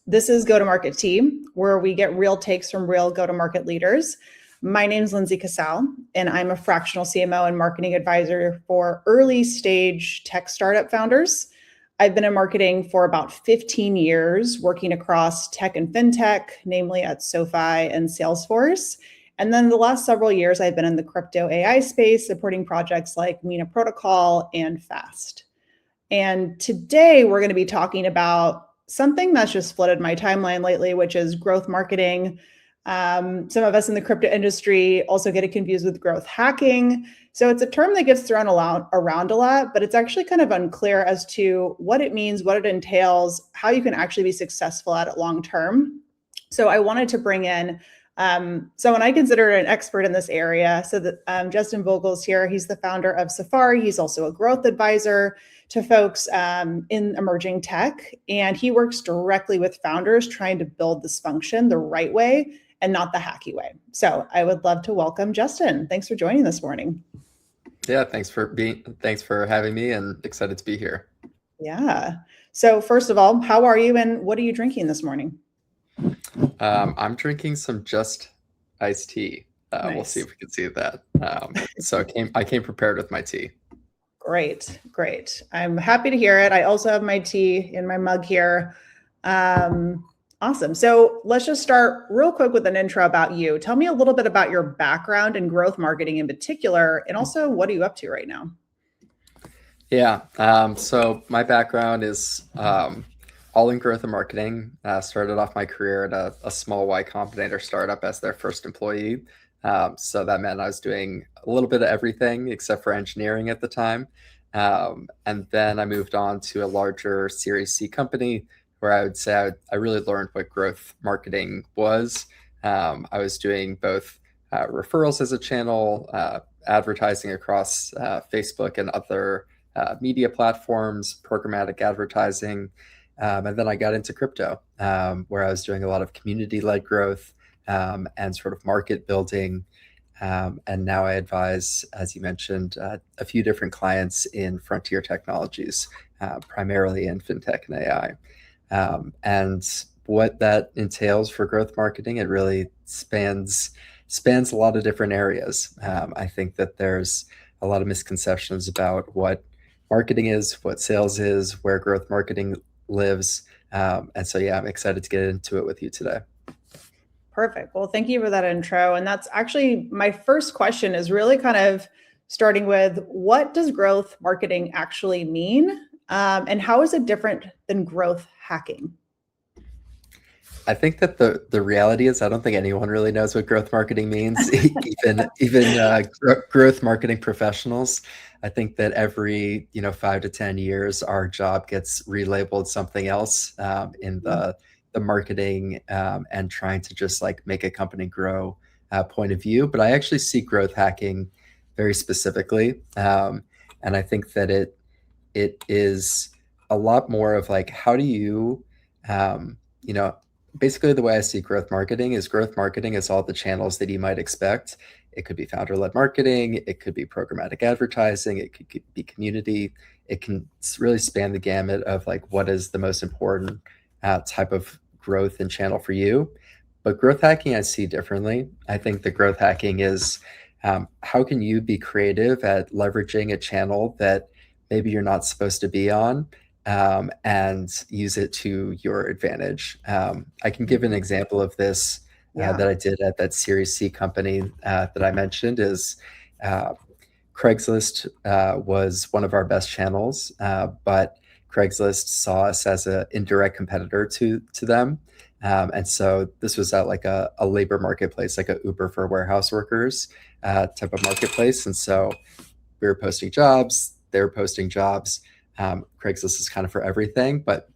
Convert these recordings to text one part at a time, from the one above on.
This is Go-to-Market Tea, where we get real takes from real go-to-market leaders. My name is Lindsay Casale, and I'm a fractional CMO and marketing advisor for early stage tech startup founders. I've been in marketing for about 15 years, working across tech and fintech, namely at Safary and Salesforce. And then the last several years, I've been in the crypto AI space, supporting projects like Mina Protocol and Fast. And today we're going to be talking about something that's just flooded my timeline lately, which is growth marketing. Some of us in the crypto industry also get it confused with growth hacking. So it's a term that gets thrown around a lot, but it's actually kind of unclear as to what it means, what it entails, how you can actually be successful at it long term. So I wanted to bring in someone I consider an expert in this area. So that Justin Vogel is here. He's the founder of Safary. He's also a growth advisor to folks in emerging tech. And he works directly with founders trying to build this function the right way and not the hacky way. So I would love to welcome Justin. Thanks for joining this morning. Yeah, thanks for having me, and excited to be here. Yeah. So first of all, how are you and what are you drinking this morning? I'm drinking some just iced tea. Nice. We'll see if we can see that. So I came prepared with my tea. Great. I'm happy to hear it. I also have my tea in my mug here. Awesome. So let's just start real quick with an intro about you. Tell me a little bit about your background in growth marketing in particular, and also what are you up to right now? Yeah. So my background is all in growth and marketing. Started off my career at a small Y Combinator startup as their first employee. So that meant I was doing a little bit of everything except for engineering at the time. And then I moved on to a larger Series C company where I would say I really learned what growth marketing was. I was doing both referrals as a channel, advertising across Facebook and other media platforms, programmatic advertising. And then I got into crypto, where I was doing a lot of community-led growth and sort of market building. And now I advise, as you mentioned, a few different clients in frontier technologies, primarily in fintech and AI. And what that entails for growth marketing, it really spans a lot of different areas. I think that there's a lot of misconceptions about what marketing is, what sales is, where growth marketing lives. And so, yeah, I'm excited to get into it with you today. Perfect. Well, thank you for that intro. And that's actually my first question is really kind of starting with what does growth marketing actually mean? And how is it different than growth hacking? I think that the reality is I don't think anyone really knows what growth marketing means, even growth marketing professionals. I think that every 5 to 10 years, our job gets relabeled something else in the marketing and trying to just like make a company grow point of view. But I actually see growth hacking very specifically, and I think that it is a lot more of like how do you basically the way I see growth marketing is all the channels that you might expect. It could be founder-led marketing, it could be programmatic advertising, it could be community. It can really span the gamut of like what is the most important type of growth and channel for you. But growth hacking I see differently. I think the growth hacking is how can you be creative at leveraging a channel that maybe you're not supposed to be on, and use it to your advantage. I can give an example of this that I did at that Series C company that I mentioned is Craigslist was one of our best channels, but Craigslist saw us as an indirect competitor to them. And so this was at like a labor marketplace, like a Uber for warehouse workers type of marketplace. And so we were posting jobs, they were posting jobs. Craigslist is kind of for everything, but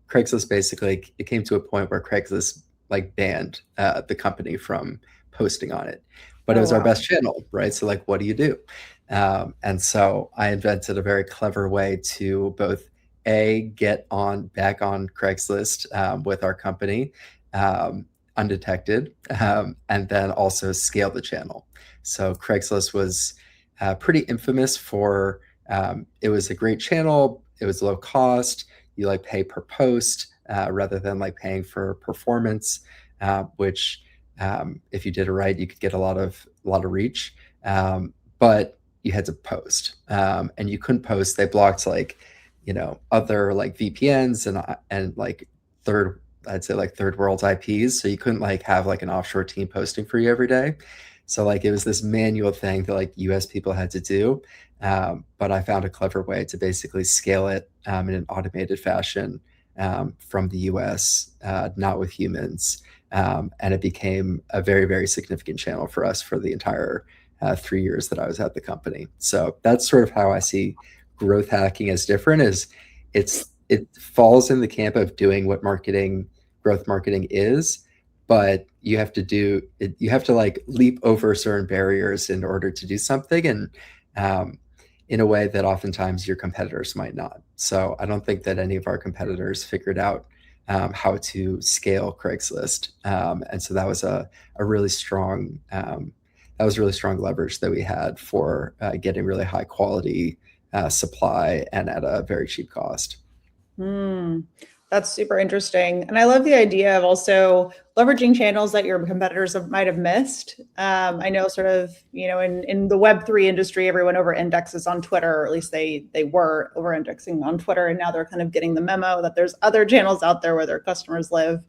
Craigslist basically, it came to a point where Craigslist like banned the company from posting on it, but it was our best channel, right? So like, what do you do? And so I invented a very clever way to both get back on Craigslist with our company undetected, and then also scale the channel. So Craigslist was pretty infamous for it was a great channel. It was low cost. You like pay per post. rather than like paying for performance, which if you did it right, you could get a lot of reach. But you had to post, and you couldn't post. They blocked like other like VPNs and like third I'd say like third world IPs. So you couldn't like have like an offshore team posting for you every day. So like it was this manual thing that like US people had to do. But I found a clever way to basically scale it in an automated fashion from the US, not with humans. And it became a very, very significant channel for us for the entire 3 years that I was at the company. So that's sort of how I see growth hacking as different is it falls in the camp of doing what growth marketing is, but you have to do it, you have to like leap over certain barriers in order to do something, and um, in a way that oftentimes your competitors might not. So I don't think that any of our competitors figured out how to scale Craigslist, and so a really strong that was really strong leverage that we had for getting really high quality supply and at a very cheap cost. Hmm. That's super interesting. And I love the idea of also leveraging channels that your competitors might have missed. I know sort of, in the Web3 industry, everyone over indexes on Twitter, or at least they were over indexing on Twitter. And now they're kind of getting the memo that there's other channels out there where their customers live.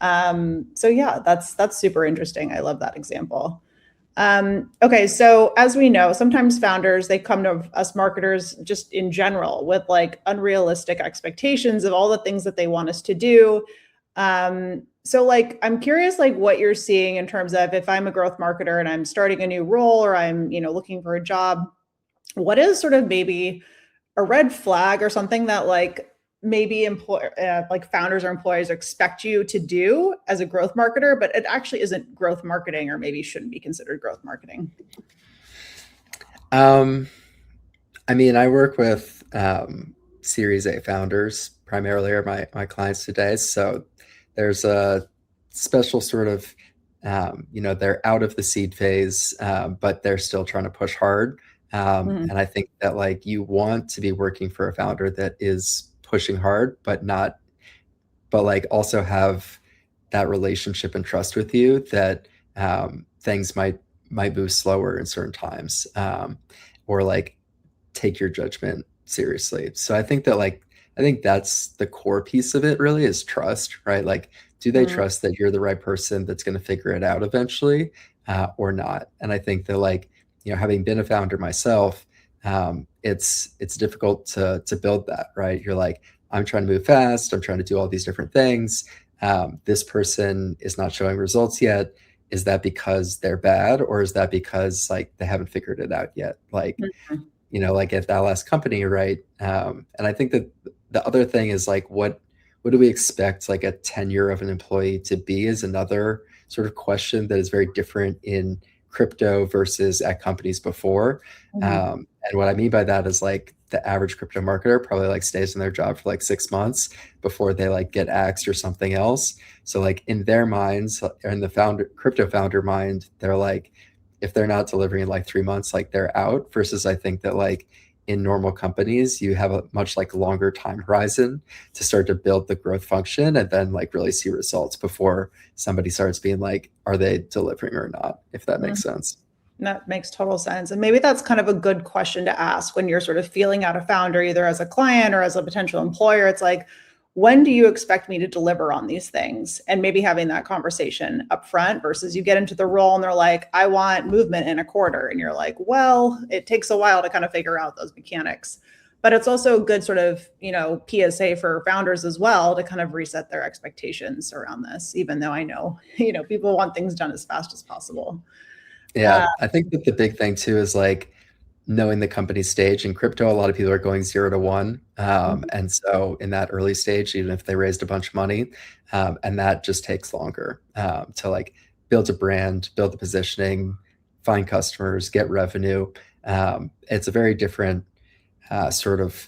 So yeah, that's super interesting. I love that example. Okay, so as we know, sometimes founders, they come to us marketers just in general with like unrealistic expectations of all the things that they want us to do. So like I'm curious like what you're seeing in terms of if I'm a growth marketer and I'm starting a new role or I'm, looking for a job, what is sort of maybe a red flag or something that like maybe like founders or employees expect you to do as a growth marketer, but it actually isn't growth marketing or maybe shouldn't be considered growth marketing? Um, I mean, I work with Series A founders primarily are my clients today. So there's a special sort of, they're out of the seed phase, but they're still trying to push hard. Mhm. And I think that like you want to be working for a founder that is pushing hard, but like also have that relationship and trust with you that things might move slower in certain times, or like take your judgment seriously. So I think that's the core piece of it really is trust, right? Like, do they Mm. trust that you're the right person that's going to figure it out eventually, or not? And I think that like, having been a founder myself, it's difficult to build that, right? You're like, I'm trying to move fast. I'm trying to do all these different things. This person is not showing results yet. Is that because they're bad, or is that because like they haven't figured it out yet? Like, Mhm. like at that last company, right? And I think that the other thing is like, what do we expect like a tenure of an employee to be is another sort of question that is very different in crypto versus at companies before. Mhm. And what I mean by that is like the average crypto marketer probably like stays in their job for like 6 months before they like get axed or something else. So like in their minds, or in the crypto founder mind, they're like, if they're not delivering in like 3 months, like they're out. Versus I think that like in normal companies, you have a much like longer time horizon to start to build the growth function and then like really see results before somebody starts being like, are they delivering or not? If that Mhm. makes sense. That makes total sense. And maybe that's kind of a good question to ask when you're sort of feeling out a founder, either as a client or as a potential employer. It's like, when do you expect me to deliver on these things? And maybe having that conversation up front versus you get into the role and they're like, I want movement in a quarter. And you're like, well, it takes a while to kind of figure out those mechanics. But it's also a good sort of, PSA for founders as well to kind of reset their expectations around this, even though I know, people want things done as fast as possible. Yeah, I think that the big thing too is like knowing the company stage. In crypto, a lot of people are going 0 to 1, Mhm. and so in that early stage, even if they raised a bunch of money, and that just takes longer to like build a brand, build the positioning, find customers, get revenue. It's a very different sort of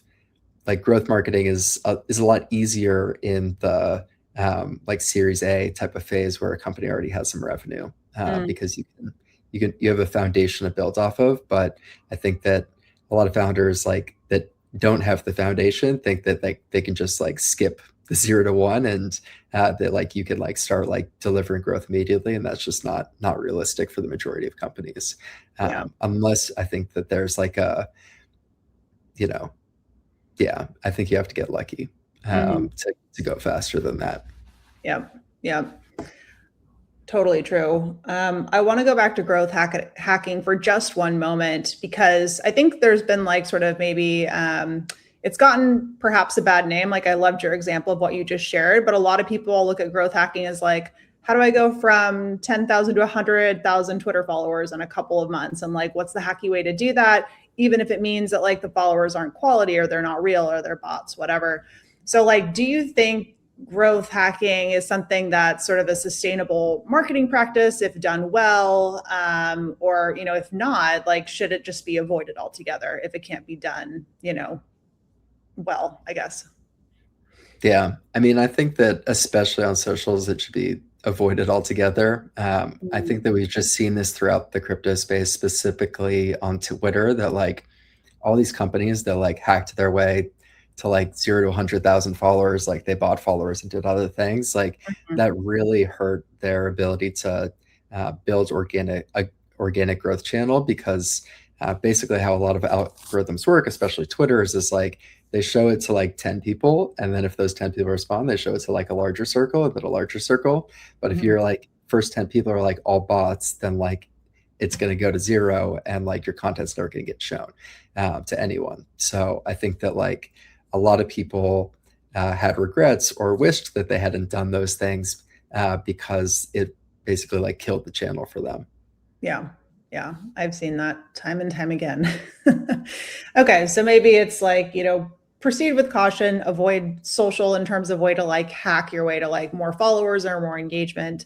like growth marketing is a lot easier in the like Series A type of phase where a company already has some revenue, Mm. because you have a foundation to build off of. But I think that a lot of founders like that don't have the foundation think that they can just like skip the 0 to 1, and that like you could like start like delivering growth immediately, and that's just not realistic for the majority of companies, Yeah. unless I think that there's like a, you know, yeah, I think you have to get lucky Mhm. to go faster than that. Yeah. Yeah. Totally true. I want to go back to hacking for just one moment because I think there's been like sort of maybe it's gotten perhaps a bad name. Like I loved your example of what you just shared, but a lot of people look at growth hacking as like, how do I go from 10,000 to 100,000 Twitter followers in a couple of months? And like, what's the hacky way to do that? Even if it means that like the followers aren't quality or they're not real or they're bots, whatever. So like, do you think growth hacking is something that's sort of a sustainable marketing practice if done well, or if not, like should it just be avoided altogether if it can't be done well, I guess. Yeah, I mean, I think that especially on socials, it should be avoided altogether. I think that we've just seen this throughout the crypto space, specifically on Twitter, that like all these companies that like hacked their way to like 0 to 100,000 followers, like they bought followers and did other things, like Mhm. that really hurt their ability to build organic growth channel, because basically how a lot of algorithms work, especially Twitter, is like they show it to like 10 people, and then if those 10 people respond, they show it to like a larger circle and then a larger circle. But if Mhm. you're like first 10 people are like all bots, then like it's going to go to zero, and like your content's never going to get shown to anyone. So I think that like a lot of people had regrets or wished that they hadn't done those things because it basically like killed the channel for them. Yeah. Yeah. I've seen that time and time again. Okay. So maybe it's like, proceed with caution, avoid social in terms of way to like hack your way to like more followers or more engagement,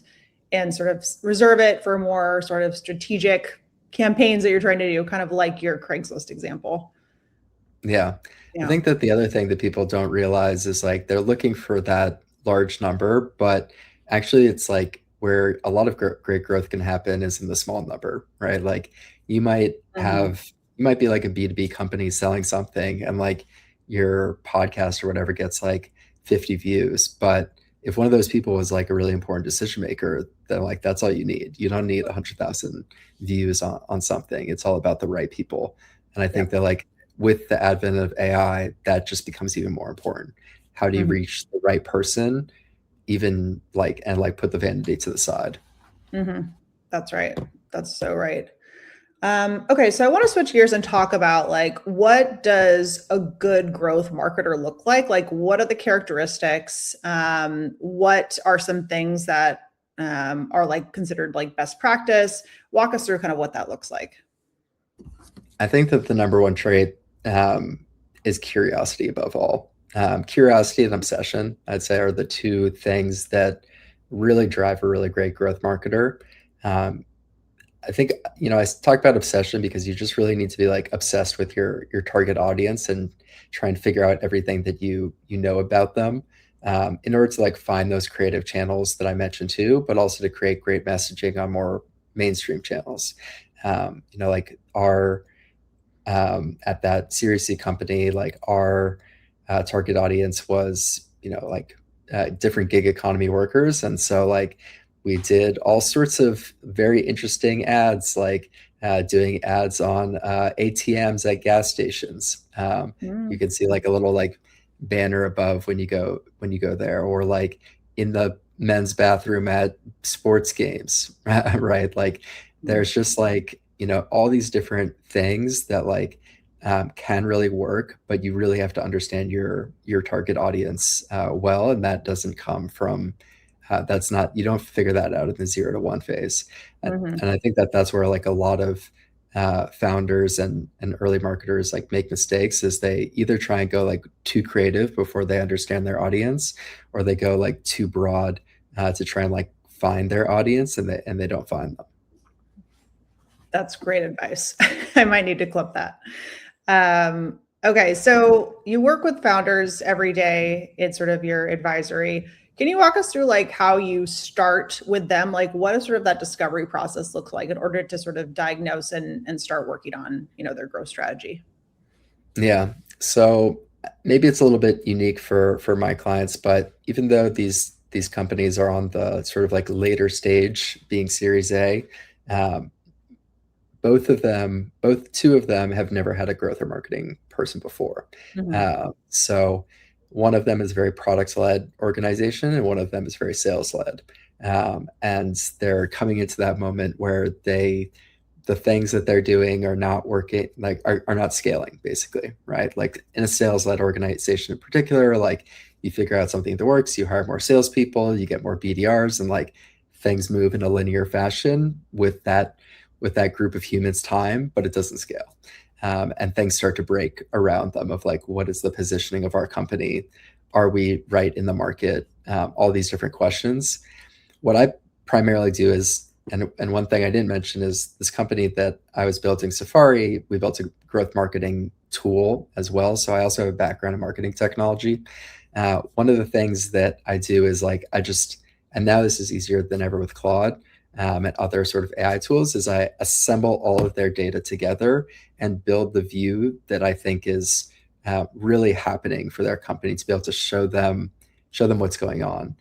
and sort of reserve it for more sort of strategic campaigns that you're trying to do, kind of like your Craigslist example. Yeah. I Yeah. think that the other thing that people don't realize is like they're looking for that large number, but actually it's like where a lot of great growth can happen is in the small number, right? Like you might Mhm. have, you might be like a B2B company selling something, and like your podcast or whatever gets like 50 views. But if one of those people is like a really important decision maker, then like that's all you need. You don't need 100,000 views on something. It's all about the right people. And I think Yep. that like with the advent of AI, that just becomes even more important. How do you Mhm. reach the right person, even like, and like put the vanity to the side? Mhm. That's right. That's so right. Okay, so I want to switch gears and talk about like what does a good growth marketer look like? Like, what are the characteristics? What are some things that are like considered like best practice? Walk us through kind of what that looks like. I think that the number one trait is curiosity above all. Curiosity and obsession, I'd say, are the two things that really drive a really great growth marketer. Um, I think, I talk about obsession because you just really need to be like obsessed with your target audience and try and figure out everything that you know about them, in order to like find those creative channels that I mentioned too, but also to create great messaging on more mainstream channels. Like our at that Series C company, like our target audience was, like different gig economy workers. And so like we did all sorts of very interesting ads, like doing ads on ATMs at gas stations. You Mm. can see like a little like banner above when you go there, or like in the men's bathroom at sports games, right? Like there's just like all these different things that like can really work, but you really have to understand your target audience well, and that doesn't come from that's not, you don't figure that out in the 0 to 1 phase. Mhm. And I think that that's where like a lot of founders and early marketers like make mistakes, is they either try and go like too creative before they understand their audience, or they go like too broad to try and like find their audience, and they don't find them. That's great advice. I might need to clip that. Okay, so you work with founders every day. It's sort of your advisory. Can you walk us through like how you start with them? Like what does sort of that discovery process look like in order to sort of diagnose and start working on, their growth strategy? Yeah. So maybe it's a little bit unique for my clients, but even though these companies are on the sort of like later stage, being Series A, um, both two of them have never had a growth or marketing person before. Mhm. So one of them is a very product led organization, and one of them is very sales led. And they're coming into that moment where the things that they're doing are not working, like are not scaling, basically, right? Like in a sales led organization in particular, like you figure out something that works, you hire more salespeople, you get more BDRs, and like things move in a linear fashion with that group of humans time, but it doesn't scale. And things start to break around them of like, what is the positioning of our company? Are we right in the market? All these different questions. What I primarily do is, and one thing I didn't mention is this company that I was building, Safary, we built a growth marketing tool as well. So I also have a background in marketing technology. One of the things that I do is like, and now this is easier than ever with Claude, and other sort of AI tools, is I assemble all of their data together and build the view that I think is really happening for their company, to be able to show them what's going on.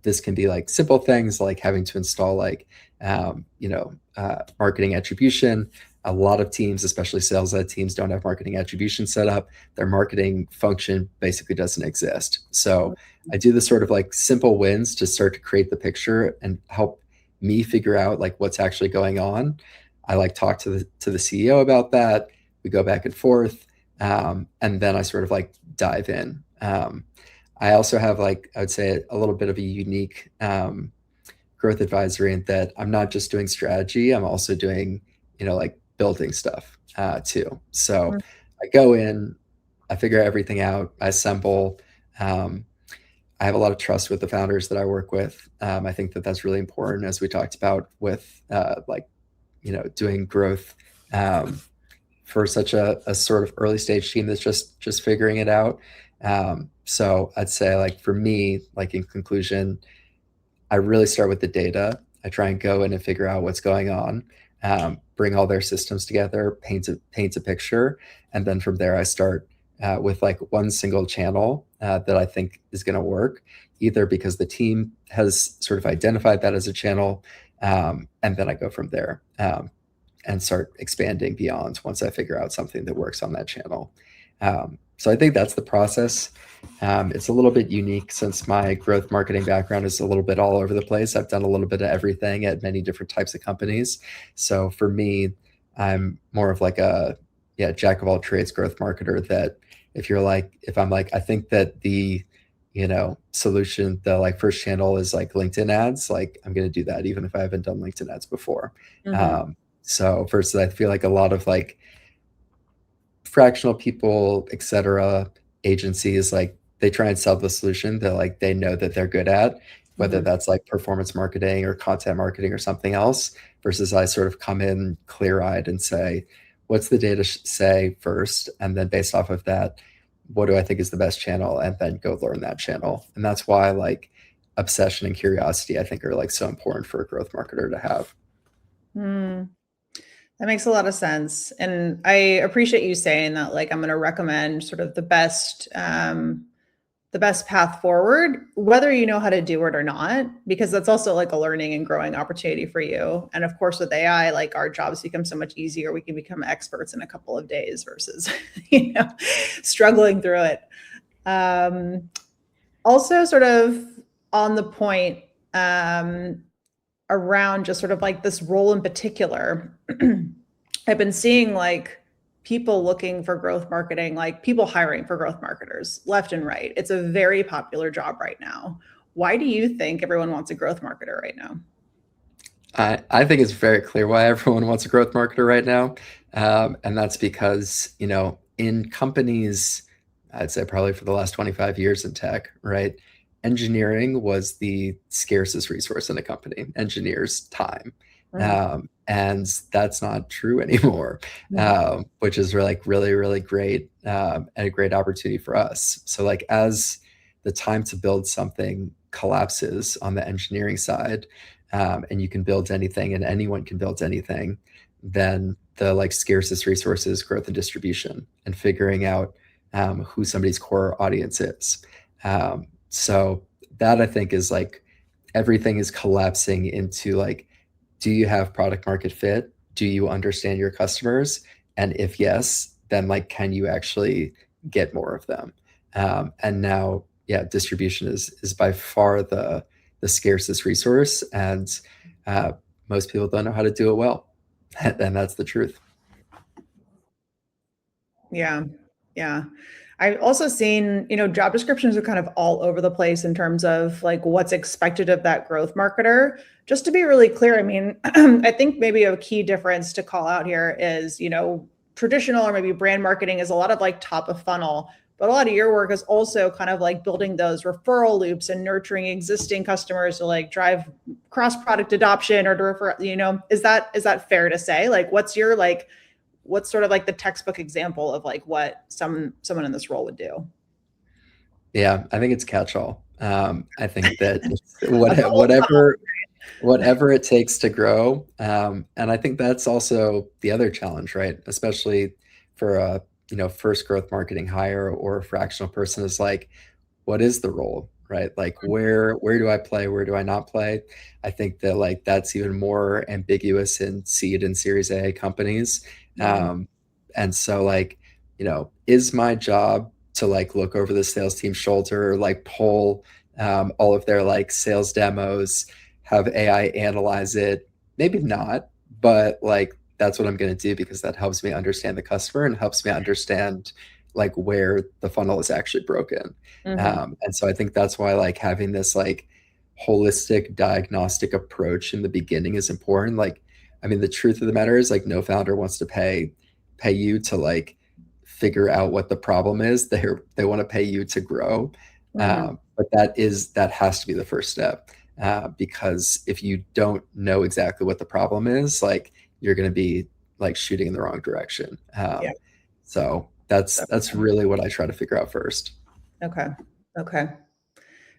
This can be like simple things like having to install like marketing attribution. A lot of teams, especially sales led teams, don't have marketing attribution set up. Their marketing function basically doesn't exist. So I do this sort of like simple wins to start to create the picture and help me figure out like what's actually going on. I like talk to the CEO about that. We go back and forth, and then I sort of like dive in. I also have like, I would say, a little bit of a unique growth advisory in that I'm not just doing strategy, I'm also doing, like building stuff too. So I go in, I figure everything out, I assemble. I have a lot of trust with the founders that I work with. I think that that's really important, as we talked about with doing growth for such a sort of early stage team that's just figuring it out. So I'd say like for me, like in conclusion, I really start with the data. I try and go in and figure out what's going on, bring all their systems together, paint a picture, and then from there I start with like one single channel that I think is going to work, either because the team has sort of identified that as a channel, and then I go from there and start expanding beyond once I figure out something that works on that channel. So I think that's the process. It's a little bit unique since my growth marketing background is a little bit all over the place. I've done a little bit of everything at many different types of companies. So for me, I'm more of like a jack of all trades growth marketer. That if I'm like, I think that the solution, the like first channel is like LinkedIn ads, like I'm going to do that even if I haven't done LinkedIn ads before. Mhm. So versus I feel like a lot of like fractional people, etc., agencies, like they try and sell the solution that like they know that they're good at, whether Mhm. that's like performance marketing or content marketing or something else, versus I sort of come in clear-eyed and say, what's the data say first? And then based off of that, what do I think is the best channel? And then go learn that channel. And that's why like obsession and curiosity, I think, are like so important for a growth marketer to have. Mm. That makes a lot of sense. And I appreciate you saying that, like, I'm going to recommend sort of the best path forward, whether you know how to do it or not, because that's also like a learning and growing opportunity for you. And of course, with AI, like our jobs become so much easier. We can become experts in a couple of days versus, struggling through it. Um, Also sort of on the point, um, around just sort of like this role in particular. I've been seeing like people looking for growth marketing, like people hiring for growth marketers left and right. It's a very popular job right now. Why do you think everyone wants a growth marketer right now? I think it's very clear why everyone wants a growth marketer right now. And that's because, in companies, I'd say probably for the last 25 years in tech, right? Engineering was the scarcest resource in a company, engineers' time. Mhm. And that's not true anymore, Mhm. which is like really, really great, and a great opportunity for us. So, like, as the time to build something collapses on the engineering side, and you can build anything and anyone can build anything, then the like scarcest resources, growth and distribution, and figuring out who somebody's core audience is. So that I think is like everything is collapsing into like, do you have product market fit? Do you understand your customers? And if yes, then like, can you actually get more of them? And now, yeah, distribution is by far the scarcest resource, and uh, most people don't know how to do it well, and that's the truth. Yeah. Yeah. I've also seen, job descriptions are kind of all over the place in terms of like what's expected of that growth marketer. Just to be really clear, I mean, I think maybe a key difference to call out here is, traditional or maybe brand marketing is a lot of like top of funnel, but a lot of your work is also kind of like building those referral loops and nurturing existing customers to like drive cross product adoption or to refer, is that fair to say? Like what's sort of like the textbook example of like what someone in this role would do? Yeah, I think it's catch-all. I think that it's That's the whole funnel. whatever it takes to grow. And I think that's also the other challenge, right? Especially for a first growth marketing hire or a fractional person is like, what is the role, right? Like where do I play? Where do I not play? I think that like that's even more ambiguous in seed and Series A companies. Mm, And so like, is my job to like look over the sales team's shoulder, like pull all of their like sales demos, have AI analyze it? Maybe not, but like that's what I'm going to do because that helps me understand the customer and helps me understand like where the funnel is actually broken. mhm, And so I think that's why like having this like holistic diagnostic approach in the beginning is important. Like, I mean, the truth of the matter is like no founder wants to pay you to like figure out what the problem is. They want to pay you to grow. mhm. But that has to be the first step. Because if you don't know exactly what the problem is, like you're going to be like shooting in the wrong direction. Yeah. So that's really what I try to figure out first. Okay. Okay.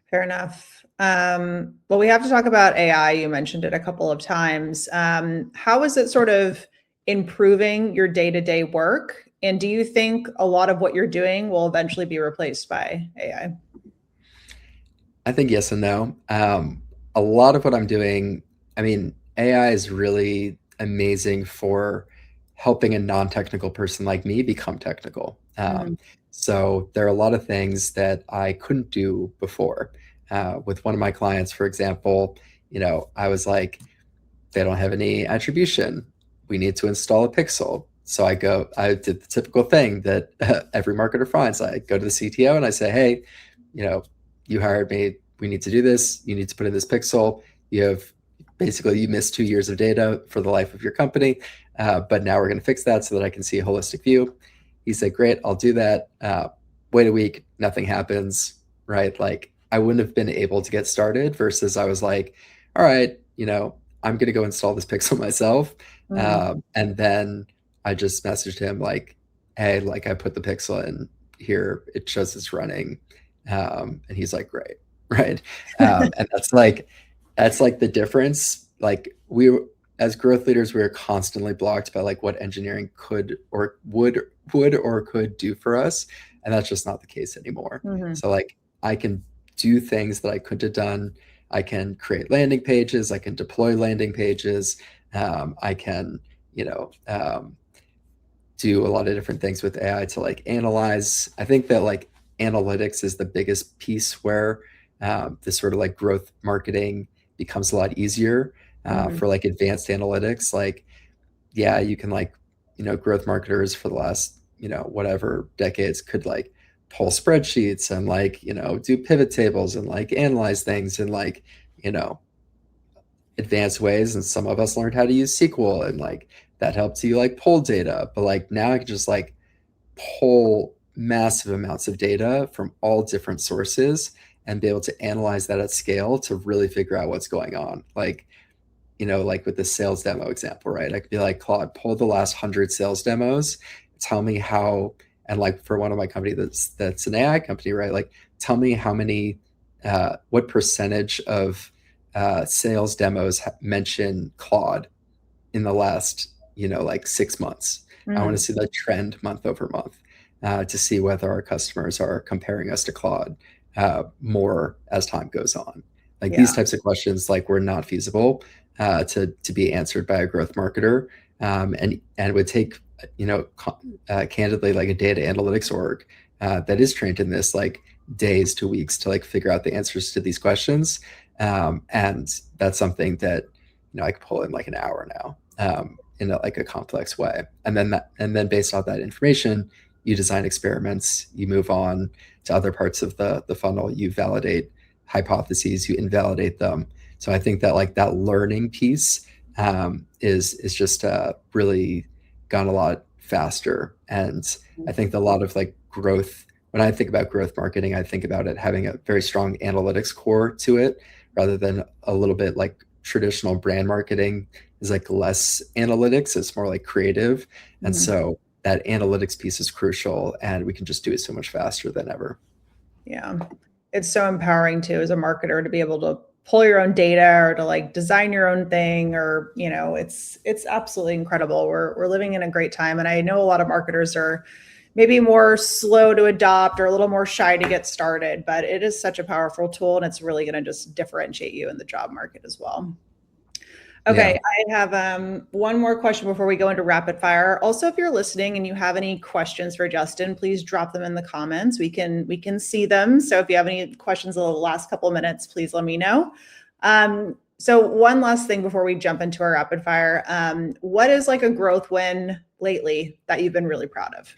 Fair enough. Well, we have to talk about AI. You mentioned it a couple of times. How is it sort of improving your day-to-day work? And do you think a lot of what you're doing will eventually be replaced by AI? I think yes and no. A lot of what I'm doing, I mean, AI is really amazing for helping a non-technical person like me become technical. Mhm. So there are a lot of things that I couldn't do before. With one of my clients, for example, I was like, they don't have any attribution. We need to install a pixel. So I did the typical thing that every marketer finds. I go to the CTO and I say, hey, you know, you hired me. We need to do this. You need to put in this pixel. You missed 2 years of data for the life of your company. But now we're going to fix that so that I can see a holistic view. He said, great, I'll do that. Wait a week, nothing happens, right? Like I wouldn't have been able to get started versus I was like, all right, I'm going to go install this pixel myself. Mhm. And then I just messaged him like, hey, like I put the pixel in here, it shows it's running. And he's like, great. Right. And that's like the difference. Like as growth leaders, we are constantly blocked by like what engineering could or would or could do for us. And that's just not the case anymore. Mhm. So like I can do things that I couldn't have done. I can create landing pages. I can deploy landing pages. I can, you know, do a lot of different things with AI to like analyze. I think that like analytics is the biggest piece where this sort of like growth marketing becomes a lot easier Mhm. for like advanced analytics. Like, yeah, you can like, growth marketers for the last, whatever decades could like pull spreadsheets and like, do pivot tables and like analyze things in like, you know, advanced ways. And some of us learned how to use SQL and like that helps you like pull data. But like now I can just like pull massive amounts of data from all different sources and be able to analyze that at scale to really figure out what's going on. Like with the sales demo example, right? I could be like, Claude, pull the last 100 sales demos, tell me how, and like for one of my company that's an AI company, right? Like tell me how many, what percentage of sales demos mention Claude in the last, like 6 months. I want to Mhm. see the trend month over month. to see whether our customers are comparing us to Claude more as time goes on. Like Yeah. these types of questions, like were not feasible to be answered by a growth marketer, and would take candidly like a data analytics org that is trained in this like days to weeks to like figure out the answers to these questions, and that's something that I could pull in like an hour now, in like a complex way, and then based on that information, you design experiments, you move on to other parts of the funnel, you validate hypotheses, you invalidate them. So I think that like that learning piece is just really gone a lot faster. And I think a lot of like growth, when I think about growth marketing, I think about it having a very strong analytics core to it, rather than a little bit like traditional brand marketing is like less analytics, it's more like creative. And so that analytics piece is crucial, and we can just do it so much faster than ever. Yeah. It's so empowering too as a marketer to be able to pull your own data or to like design your own thing, or it's absolutely incredible. We're living in a great time, and I know a lot of marketers are maybe more slow to adopt or a little more shy to get started, but it is such a powerful tool, and it's really going to just differentiate you in the job market as well. Okay, I have one more question before we go into rapid fire. Also, if you're listening and you have any questions for Justin, please drop them in the comments. We can see them. So if you have any questions in the last couple of minutes, please let me know. So one last thing before we jump into our rapid fire. What is like a growth win lately that you've been really proud of?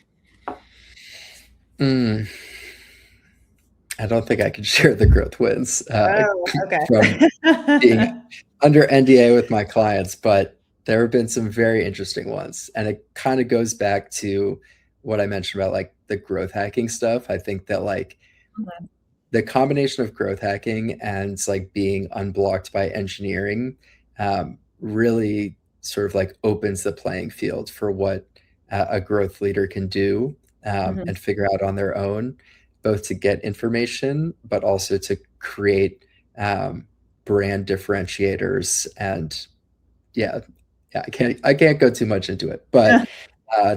I don't think I could share the growth wins Okay. from being under NDA with my clients, but there have been some very interesting ones. And it kind of goes back to what I mentioned about like the growth hacking stuff. I think that like the combination of growth hacking and like being unblocked by engineering really sort of like opens the playing field for what a growth leader can do and figure out on their own, both to get information, but also to create brand differentiators. And I can't go too much into it, but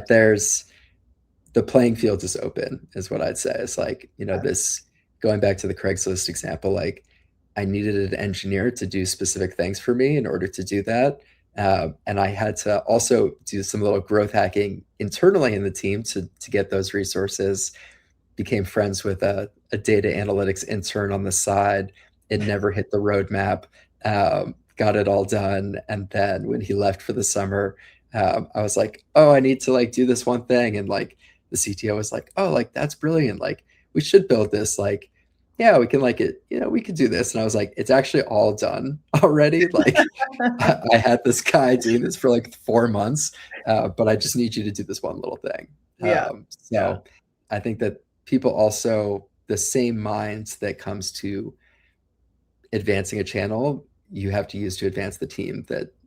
there's the playing field is open, is what I'd say. It's like, this going back to the Craigslist example, like I needed an engineer to do specific things for me in order to do that. And I had to also do some little growth hacking internally in the team to get those resources. Became friends with a data analytics intern on the side. It never hit the roadmap. Got it all done. And then when he left for the summer, I was like, oh, I need to like do this one thing. And like the CTO was like, oh, like that's brilliant. Like we should build this. Like, yeah, we can like it, we could do this. And I was like, it's actually all done already. Like I had this guy doing this for like 4 months, but I just need you to do this one little thing. So I think that people also, the same minds that comes to advancing a channel, you have to use to advance the team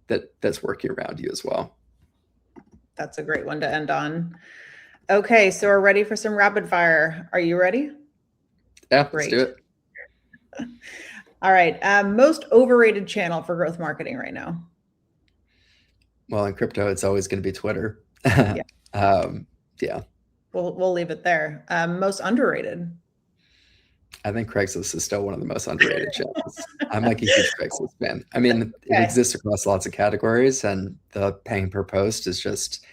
that's working around you as well. That's a great one to end on. Okay, so we're ready for some rapid fire. Are you ready? Yeah, great. Let's do it. All right. Most overrated channel for growth marketing right now? Well, in crypto, it's always going to be Twitter. We'll leave it there. Most underrated? I think Craigslist is still one of the most underrated channels. I'm like a huge Craigslist fan. I mean, it exists across lots of categories, and the paying per post is just,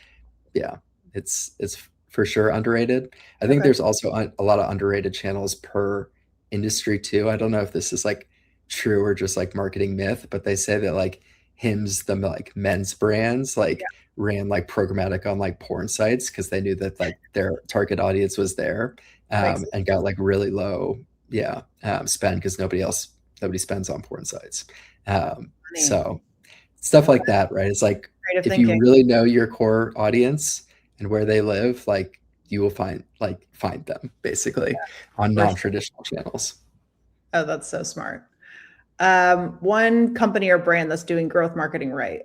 it's for sure underrated. I think there's also a lot of underrated channels per industry too. I don't know if this is like true or just like marketing myth, but they say that like Hims, the like men's brands, like ran like programmatic on like porn sites because they knew that like their target audience was there, and got like really low spend because nobody spends on porn sites. So stuff like that, right? It's like if you really know your core audience and where they live, like you will find them basically on non-traditional channels. Oh, that's so smart. One company or brand that's doing growth marketing right?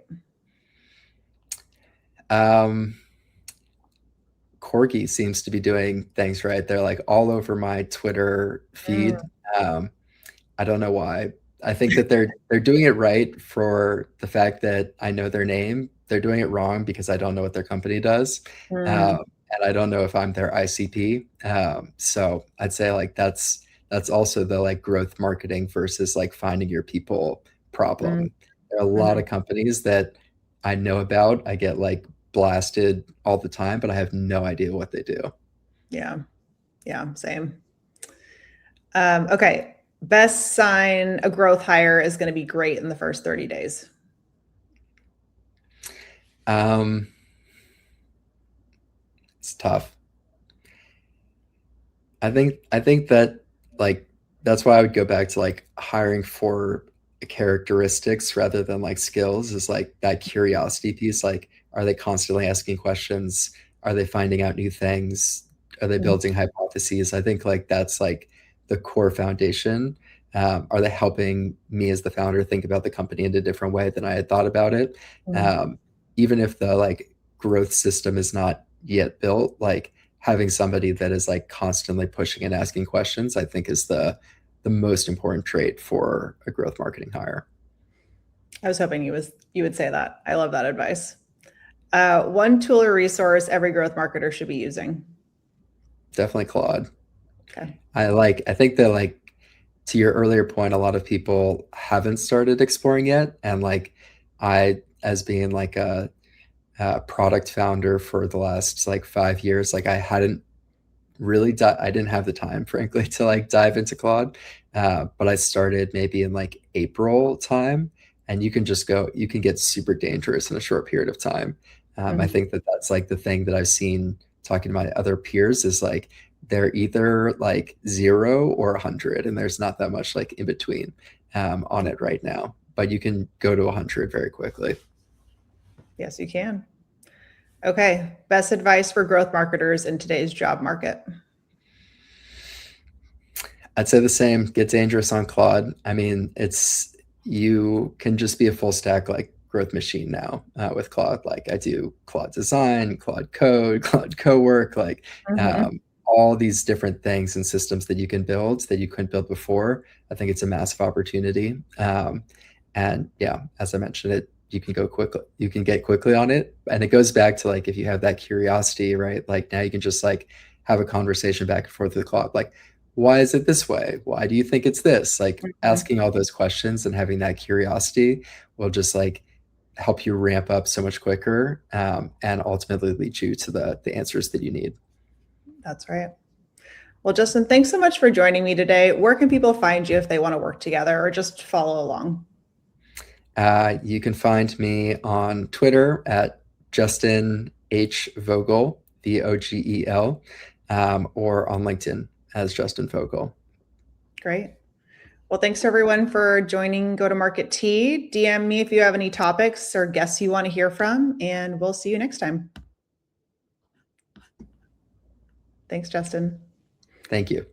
Corgi seems to be doing things right. They're like all over my Twitter feed. I don't know why. I think that they're doing it right for the fact that I know their name. They're doing it wrong because I don't know what their company does. and I don't know if I'm their ICP. So I'd say like that's also the like growth marketing versus like finding your people Mm-hmm. problem. There are a lot of companies that I know about. I get like blasted all the time, but I have no idea what they do. Yeah. Yeah. Same. Okay. Best sign a growth hire is going to be great in the first 30 days. Um, it's tough. I think that like that's why I would go back to like hiring for characteristics rather than like skills is like that curiosity piece. Like, are they constantly asking questions? Are they finding out new things? Are they Mhm. building hypotheses? I think like that's like the core foundation. Are they helping me as the founder think about the company in a different way than I had thought about it? Mhm. Um, Even if the like growth system is not yet built, like having somebody that is like constantly pushing and asking questions, I think is the most important trait for a growth marketing hire. I was hoping you would say that. I love that advice. One tool or resource every growth marketer should be using. Definitely Claude. Okay. I think that like to your earlier point, a lot of people haven't started exploring yet. And like I, as being like a product founder for the last like 5 years, like I hadn't I didn't have the time, frankly, to like dive into Claude. But I started maybe in like April time, and you can get super dangerous in a short period of time. I Mhm. think that that's like the thing that I've seen talking to my other peers is like they're either like 0 or 100, and there's not that much like in between on it right now. But you can go to 100 very quickly. Yes, you can. Okay. Best advice for growth marketers in today's job market. I'd say the same. Get dangerous on Claude. I mean, it's you can just be a full stack like growth machine now with Claude. Like I do Claude design, Claude code, Claude co-work, like Mhm. all these different things and systems that you can build that you couldn't build before. I think it's a massive opportunity. And yeah, as I mentioned, it you can go quickly. You can get quickly on it, and it goes back to like if you have that curiosity, right? Like now you can just like have a conversation back and forth with Claude, like why is it this way? Why do you think it's this? Like Mhm. asking all those questions and having that curiosity will just like help you ramp up so much quicker and ultimately lead you to the answers that you need. That's right. Well, Justin, thanks so much for joining me today. Where can people find you if they want to work together or just follow along? You can find me on Twitter at Justin H. Vogel, Vogel, or on LinkedIn as Justin Vogel. Great. Well, thanks everyone for joining Go to Market Tea. DM me if you have any topics or guests you want to hear from, and we'll see you next time. Thanks, Justin. Thank you.